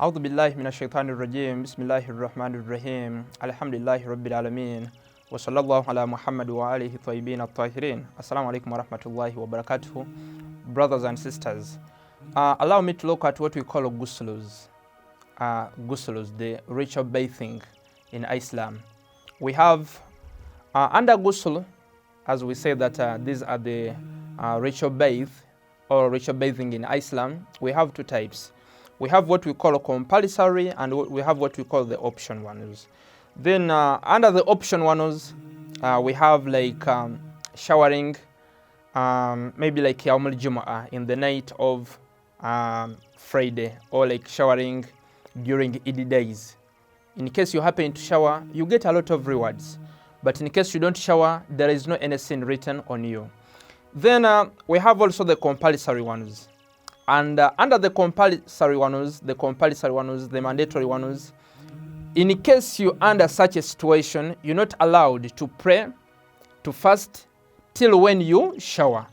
أعوذ بالله من الشيطان الرجيم بسم الله الرحمن الرحيم الحمد لله رب العالمين وصلى الله على محمد وآله الطيبين الطاهرين. Assalamu alaikum wa rahmatullahi wa barakatuh. Brothers and sisters, allow me to look at what we call ghusls. Ghusls, the ritual bathing in Islam. We have under ghusl, as we say that these are the ritual bath or ritual bathing in Islam. We have two types. We have what we call compulsory and we have what we call the option ones. Then under the option ones, we have like showering, maybe like Yawmul Jumu'ah in the night of Friday, or like showering during Eid days. In case you happen to shower, you get a lot of rewards. But in case you don't shower, there is no any sin written on you. Then we have also the compulsory ones. And under the compulsory ones, the mandatory ones, in case you under such a situation, you're not allowed to pray, to fast, till when you shower,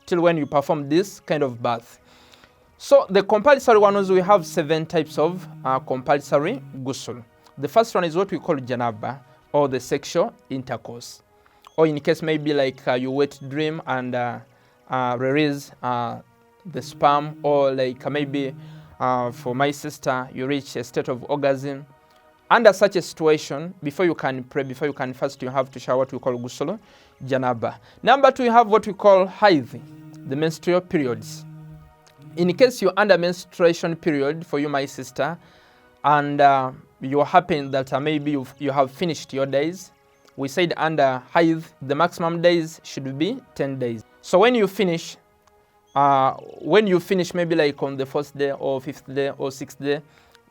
till when you perform this kind of bath. So the compulsory ones, we have 7 types of compulsory ghusl. The first one is what we call janaba, or the sexual intercourse. Or in case maybe like you wet dream and release the sperm, or like maybe for my sister, you reach a state of orgasm. Under such a situation, before you can pray, before you can fast, you have to shower, what we call ghusl janaba. Number 2, we have what we call haidh, the menstrual periods. In case you're under menstruation period, for you, my sister, and you happen that maybe you have finished your days, we said under haidh, the maximum days should be 10 days. So when you finish maybe like on the 1st day or 5th day or 6th day,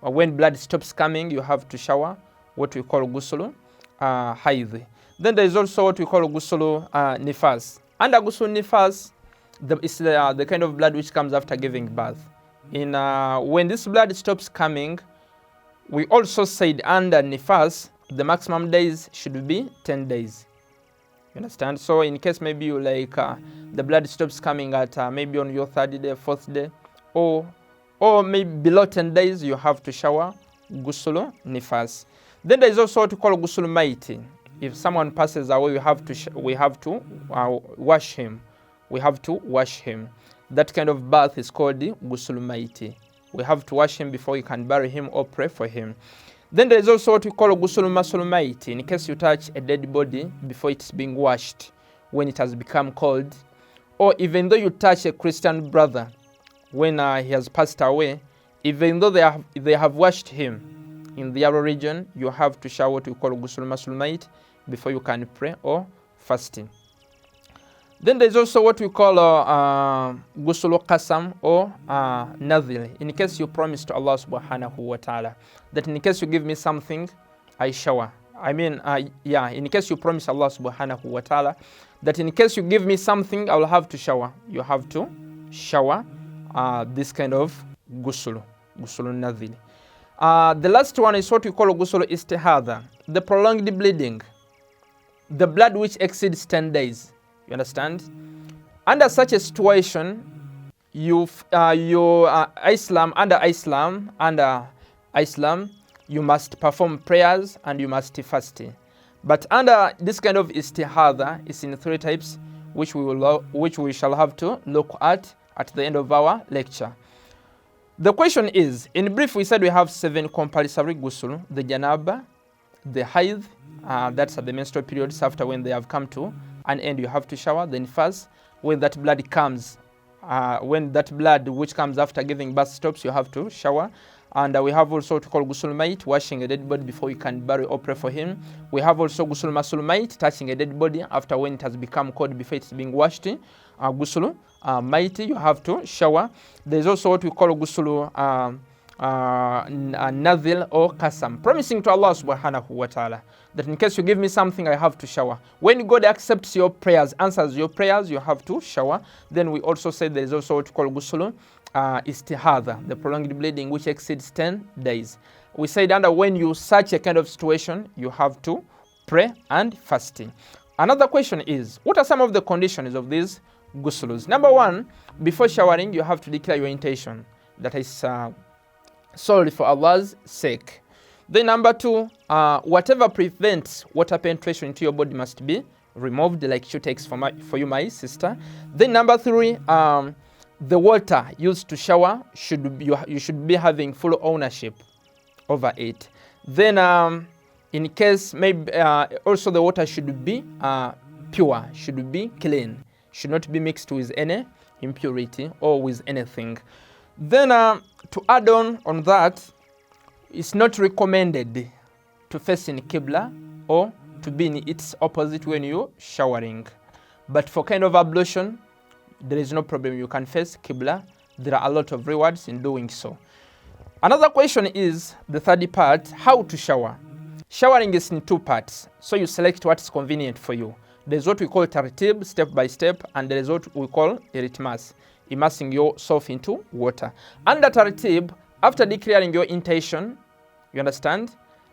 when blood stops coming, you have to shower, what we call ghusl haidh. Then there is also what we call ghusl nifas. Under ghusl nifas, it's the kind of blood which comes after giving birth. When this blood stops coming, we also said under nifas, the maximum days should be 10 days. You understand? So in case maybe you like the blood stops coming at maybe on your 3rd day, 4th day, or maybe below 10 days, you have to shower ghusl nifas. Then there is also what we call ghusl maiti. If someone passes away, we have to wash him. We have to wash him. That kind of bath is called the ghusl maiti. We have to wash him before you can bury him or pray for him. Then there is also what we call ghusl maiti. In case you touch a dead body before it's being washed, when it has become cold, or even though you touch a Christian brother when he has passed away, even though they have washed him in the other region, you have to shower what we call ghusl maiti before you can pray or fasting. Then there is also what we call ghusl qasam or nadhil. In case you promise to Allah subhanahu wa ta'ala that in case you give me something, I shower. In case you promise Allah subhanahu wa ta'ala that in case you give me something, I will have to shower. You have to shower this kind of ghusl nadhil. The last one is what we call ghusl istihadha, the prolonged bleeding, the blood which exceeds 10 days. You understand? Under such a situation, under Islam, you must perform prayers and you must fast. But under this kind of istihadha, it's in 3 types, which we shall have to look at the end of our lecture. The question is, in brief, we said we have 7 compulsory ghusl: the janaba, the haidh, that's at the menstrual periods after when they have come to an end, you have to shower. Then first, when that blood comes, when that blood which comes after giving birth stops, you have to shower. And we have also what we call ghusl mait, washing a dead body before you can bury or pray for him. We have also ghusl mait, touching a dead body after when it has become cold before it's being washed. Ghusl mait, you have to shower. There is also what we call ghusl nadhil or qasam, promising to Allah subhanahu wa ta'ala that in case you give me something, I have to shower. When God accepts your prayers, answers your prayers, you have to shower. Then we also say there is also what we call ghusl istihadha, the prolonged bleeding which exceeds 10 days. We said under when you such a kind of situation, you have to pray and fasting. Another question is, what are some of the conditions of these ghusls? Number 1, before showering, you have to declare your intention. That is solely for Allah's sake. Then number 2, whatever prevents water penetration into your body must be removed, like she takes for you, my sister. Then number 3, the water used to shower you should be having full ownership over it. Then in case maybe also the water should be pure, should be clean, should not be mixed with any impurity or with anything. Then to add on that, it's not recommended to face in Qibla or to be in its opposite when you're showering. But for kind of ablution, there is no problem. You can face Qibla. There are a lot of rewards in doing so. Another question is the third part, how to shower. Showering is in 2 parts, so you select what is convenient for you. There's what we call tartib, step by step, and there is what we call iritmas, immersing yourself into water. Under tartib, after declaring your intention, you understand?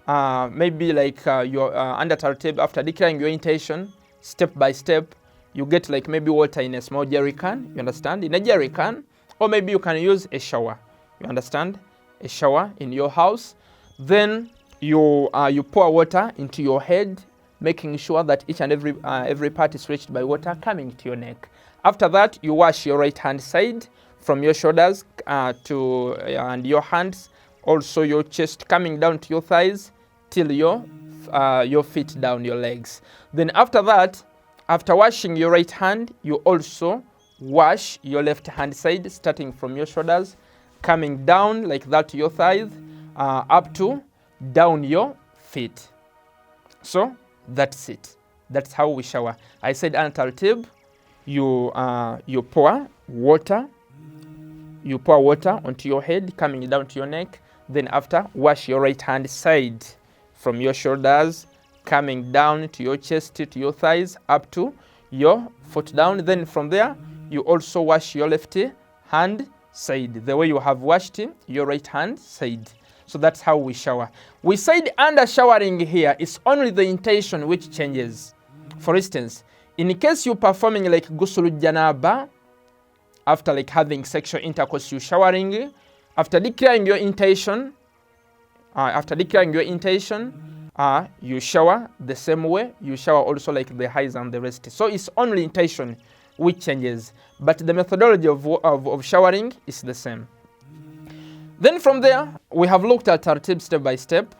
Maybe like you're under tartib, after declaring your intention, step by step, you get like maybe water in a small jerry can, you understand? In a jerry can, or maybe you can use a shower, you understand? A shower in your house. Then you pour water into your head, making sure that each and every part is reached by water coming to your neck. After that, you wash your right hand side from your shoulders and your hands, also your chest coming down to your thighs till your feet down, your legs. Then after that, after washing your right hand, you also wash your left hand side, starting from your shoulders, coming down like that to your thighs, up to down your feet. So that's it. That's how we shower. I said under tartib, you pour water onto your head, coming down to your neck. Then after, wash your right hand side from your shoulders, coming down to your chest, to your thighs, up to your foot down. Then from there, you also wash your left hand side, the way you have washed your right hand side. So that's how we shower. We said under showering here, it's only the intention which changes. For instance, in case you're performing like ghusl janaba, after like having sexual intercourse, you're showering, after declaring your intention, you shower the same way. You shower also like the highs and the rest. So it's only intention which changes, but the methodology of showering is the same. Then from there, we have looked at tartib step by step.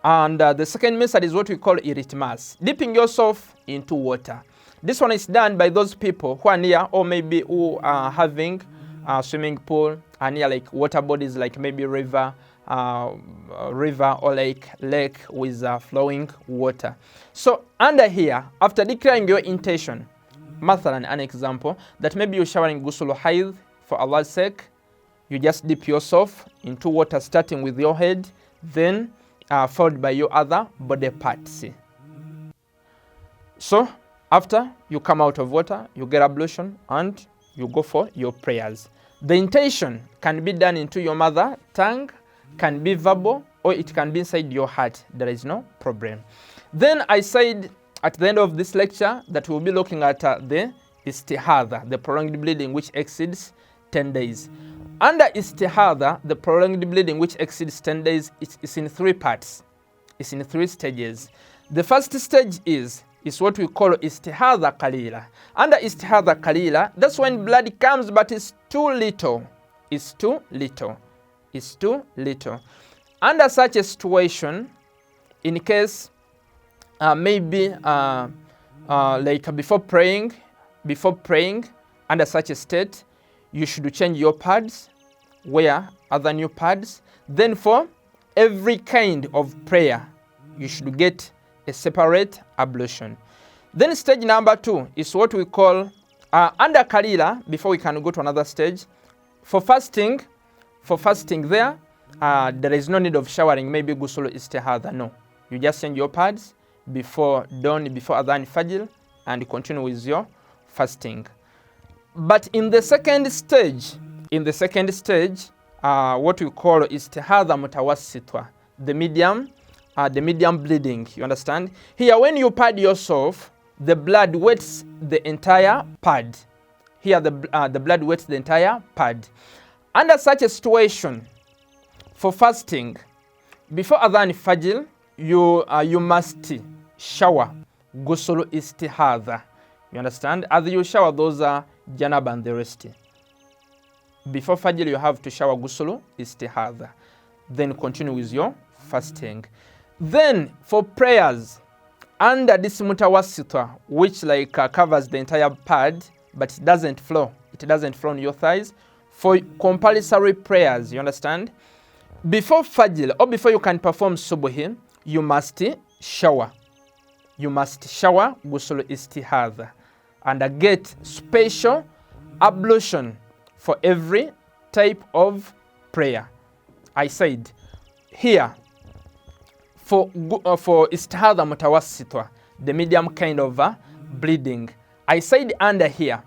And the second method is what we call iritmas, dipping yourself into water. This one is done by those people who are near, or maybe who are having a swimming pool, are near like water bodies, like maybe river or lake with flowing water. So under here, after declaring your intention, mathalan, an example, that maybe you're showering ghusl hayd for Allah's sake, you just dip yourself into water, starting with your head, then followed by your other body parts. So after you come out of water, you get ablution and you go for your prayers. The intention can be done into your mother tongue, can be verbal, or it can be inside your heart. There is no problem. Then I said at the end of this lecture that we'll be looking at the istihadha, the prolonged bleeding which exceeds 10 days. Under istihadha, the prolonged bleeding which exceeds 10 days, is in 3 parts. It's in 3 stages. The first stage is what we call istihadha qalila. Under istihadha qalila, that's when blood comes, but it's too little. It's too little. It's too little. Under such a situation, in case maybe like before praying, under such a state, you should change your pads, wear other new pads. Then for every kind of prayer, you should get a separate ablution. Then stage number 2 is what we call under Kalila, before we can go to another stage. For fasting there is no need of showering, maybe ghusl istihadha, no. You just change your pads before dawn, before adhan fajr, and continue with your fasting. But in the second stage, what we call istihadha mutawassitwa, the medium bleeding, you understand? Here, when you pad yourself, the blood wets the entire pad. Here, the blood wets the entire pad. Under such a situation, for fasting, before Adhan Fajr, you must shower Ghusl Istihadha. You understand? As you shower those Janab and the rest. Before Fajr, you have to shower Ghusl Istihadha. Then continue with your fasting. Then for prayers, under this mutawassita, which covers the entire pad, but it doesn't flow. It doesn't flow on your thighs. For compulsory prayers, you understand? Before Fajr, or before you can perform Subuhi, you must shower. You must shower Ghusl Istihadha and get special ablution for every type of prayer. I said here, for Istihadha Mutawassita, the medium kind of bleeding. I said under here,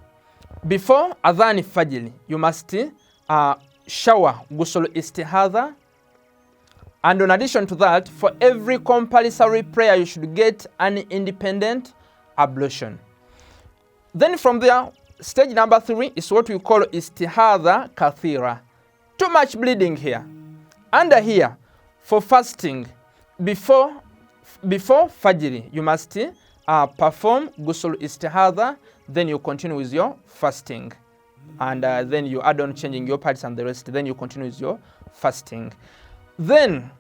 before Adhan Fajr, you must shower Ghusl Istihadha. And in addition to that, for every compulsory prayer, you should get an independent ablution. Then from there, stage number 3 is what we call Istihadha Kathira. Too much bleeding here. Under here, for fasting, before Fajr, you must perform Ghusl Istihadha, then you continue with your fasting. And then you add on changing your pads and the rest, then you continue with your fasting. Then,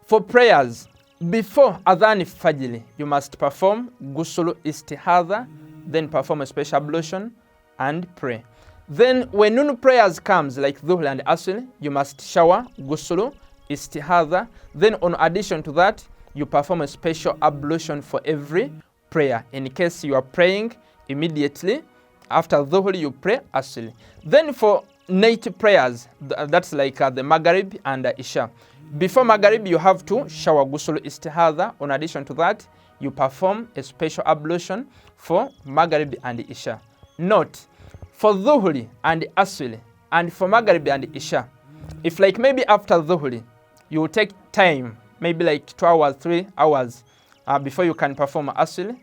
for prayers, before Adhan Fajr, you must perform Ghusl Istihadha, then perform a special ablution and pray. Then, when noon prayers comes, like Dhuhr and Asr, you must shower Ghusl Istihadha. Then, in addition to that, you perform a special ablution for every prayer. In case you are praying immediately, after Dhuhr, you pray Asr. Then, for night prayers, that's like the Maghrib and the Isha. Before Maghrib, you have to shower Ghusl Istihadha. In addition to that, you perform a special ablution for Maghrib and Isha. Note, for Dhuhr and Asr, and for Maghrib and Isha, if maybe after Dhuhr, you will take time, maybe 2 hours, 3 hours, before you can perform Asr.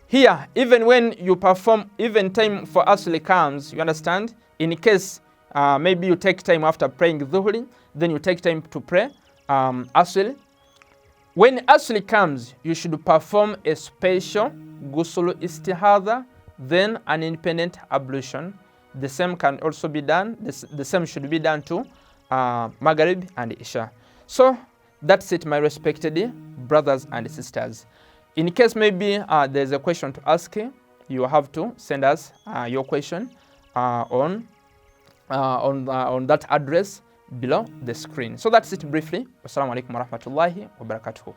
Here, even when you perform, even time for Asr comes, you understand? In case maybe you take time after praying Dhuhr, then you take time to pray Asr. When Asr comes, you should perform a special Ghusl Istihadha, then an independent ablution. The same can also be done, the same should be done to Maghrib and Isha. So that's it, my respected brothers and sisters. In case maybe there's a question to ask, you have to send us your question on that address below the screen. So that's it briefly. Wassalamu alaikum warahmatullahi wabarakatuh.